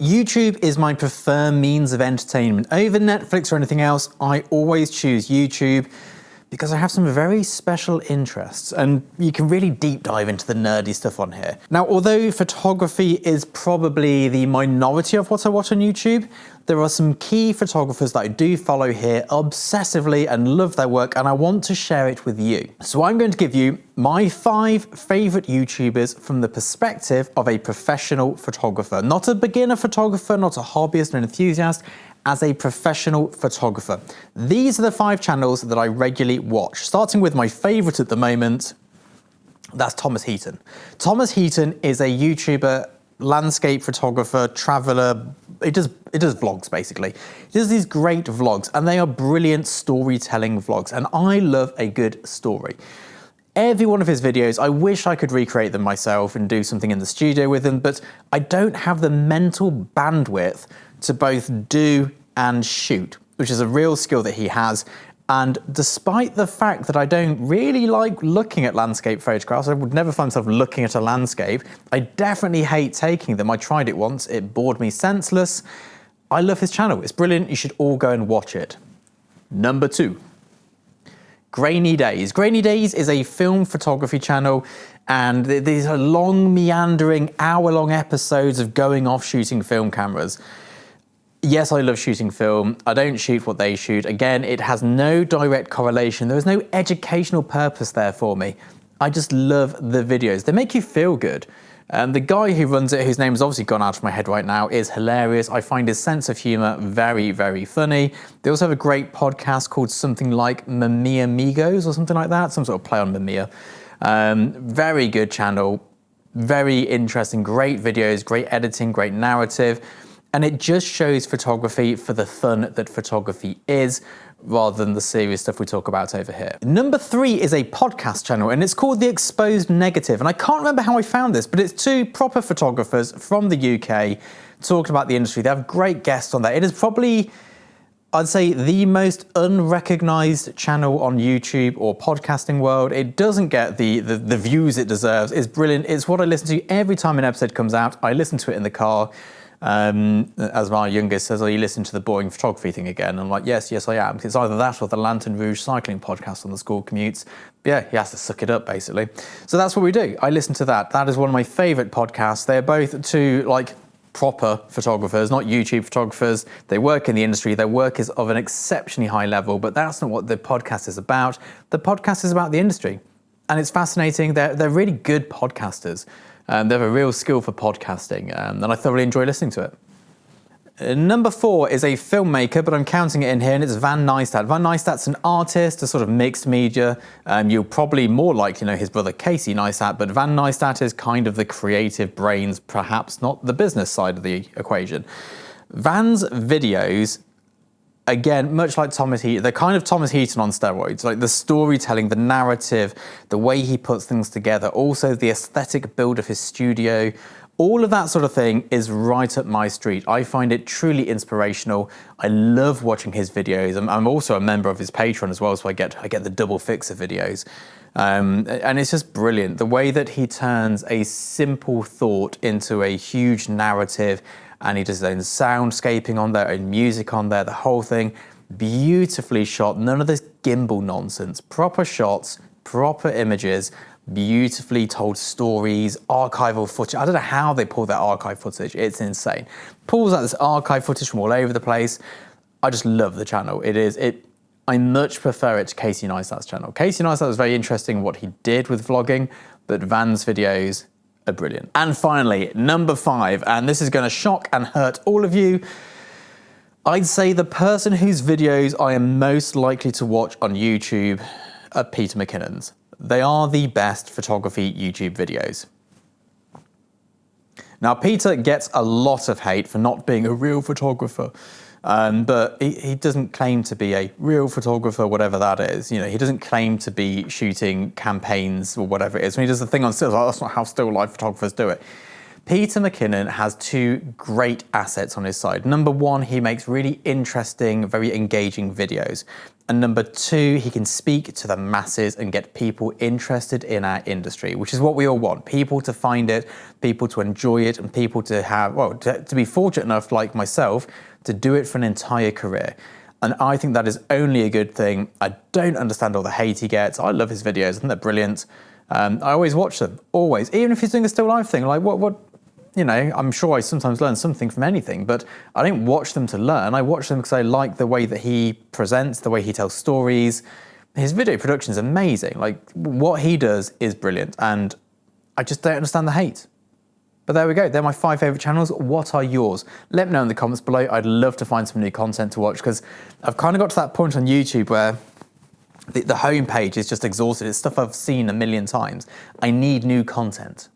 YouTube is my preferred means of entertainment. Over Netflix or anything else, I always choose YouTube because I have some very special interests and you can really deep dive into the nerdy stuff on here. Now, although photography is probably the minority of what I watch on YouTube, there are some key photographers that I do follow here obsessively and love their work, and I want to share it with you. So I'm going to give you my 5 favorite YouTubers from the perspective of a professional photographer. Not a beginner photographer, not a hobbyist or an enthusiast, as a professional photographer. These are the 5 channels that I regularly watch, starting with my favorite at the moment. That's Thomas Heaton. Thomas Heaton is a YouTuber, landscape photographer, traveler. It does vlogs basically. He does these great vlogs and they are brilliant storytelling vlogs, and I love a good story. Every one of his videos, I wish I could recreate them myself and do something in the studio with them, but I don't have the mental bandwidth to both do and shoot, which is a real skill that he has. And despite the fact that I don't really like looking at landscape photographs, I would never find myself looking at a landscape, I definitely hate taking them. I tried it once, it bored me senseless. I love his channel, it's brilliant, you should all go and watch it. Number 2. Grainy Days. Grainy Days is a film photography channel, and these are long, meandering, hour-long episodes of going off shooting film cameras. Yes, I love shooting film. I don't shoot what they shoot. Again, it has no direct correlation. There is no educational purpose there for me. I just love the videos. They make you feel good. The guy who runs it, whose name has obviously gone out of my head right now, is hilarious. I find his sense of humor very, very funny. They also have a great podcast called something like Mamiya Migos or something like that, some sort of play on Mamiya. Very good channel, very interesting, great videos, great editing, great narrative. And it just shows photography for the fun that photography is, rather than the serious stuff we talk about over here. Number 3 is a podcast channel, and it's called The Exposed Negative. And I can't remember how I found this, but it's 2 proper photographers from the UK talking about the industry. They have great guests on there. It is probably, I'd say, the most unrecognized channel on YouTube or podcasting world. It doesn't get the views it deserves. It's brilliant. It's what I listen to every time an episode comes out. I listen to it in the car. As my youngest says, "Are you listening to the boring photography thing again?" And I'm like, yes, I am. It's either that or the Lantern Rouge cycling podcast on the school commutes. But yeah, he has to suck it up, basically. So that's what we do. I listen to that. That is one of my favorite podcasts. They're both 2 like proper photographers, not YouTube photographers. They work in the industry. Their work is of an exceptionally high level, but that's not what the podcast is about. The podcast is about the industry. And it's fascinating. They're really good podcasters. They have a real skill for podcasting, and I thoroughly enjoy listening to it. Number 4 is a filmmaker, but I'm counting it in here, and it's Van Neistat. Van Neistat's an artist, a sort of mixed media. You'll probably more likely know his brother Casey Neistat, but Van Neistat is kind of the creative brains, perhaps not the business side of the equation. Van's videos, again, much like Thomas Heaton, they're kind of Thomas Heaton on steroids, like the storytelling, the narrative, the way he puts things together, also the aesthetic build of his studio, all of that sort of thing is right up my street. I find it truly inspirational. I love watching his videos. I'm also a member of his Patreon as well, so I get the double fix of videos. And it's just brilliant. The way that he turns a simple thought into a huge narrative, and he does his own soundscaping on there, own music on there, the whole thing beautifully shot. None of this gimbal nonsense. Proper shots, proper images, beautifully told stories, archival footage. I don't know how they pull that archive footage. It's insane. Pulls out this archive footage from all over the place. I just love the channel. I much prefer it to Casey Neistat's channel. Casey Neistat was very interesting in what he did with vlogging, but Van's videos are brilliant. And finally, number 5, and this is going to shock and hurt all of you. I'd say the person whose videos I am most likely to watch on YouTube are Peter McKinnon's. They are the best photography YouTube videos. Now, Peter gets a lot of hate for not being a real photographer. But he doesn't claim to be a real photographer, whatever that is. You know, he doesn't claim to be shooting campaigns or whatever it is. When he does the thing on stills, like, that's not how still life photographers do it. Peter McKinnon has 2 great assets on his side. Number 1, he makes really interesting, very engaging videos. And number 2, he can speak to the masses and get people interested in our industry, which is what we all want. People to find it, people to enjoy it, and people to have, well, to be fortunate enough, like myself, to do it for an entire career. And I think that is only a good thing. I don't understand all the hate he gets. I love his videos. I think they're brilliant. I always watch them, always. Even if he's doing a still life thing, like what, you know, I'm sure I sometimes learn something from anything, but I don't watch them to learn. I watch them because I like the way that he presents, the way he tells stories. His video production is amazing. Like, what he does is brilliant, and I just don't understand the hate. But there we go. They're my 5 favourite channels. What are yours? Let me know in the comments below. I'd love to find some new content to watch, because I've kind of got to that point on YouTube where the homepage is just exhausted. It's stuff I've seen a million times. I need new content.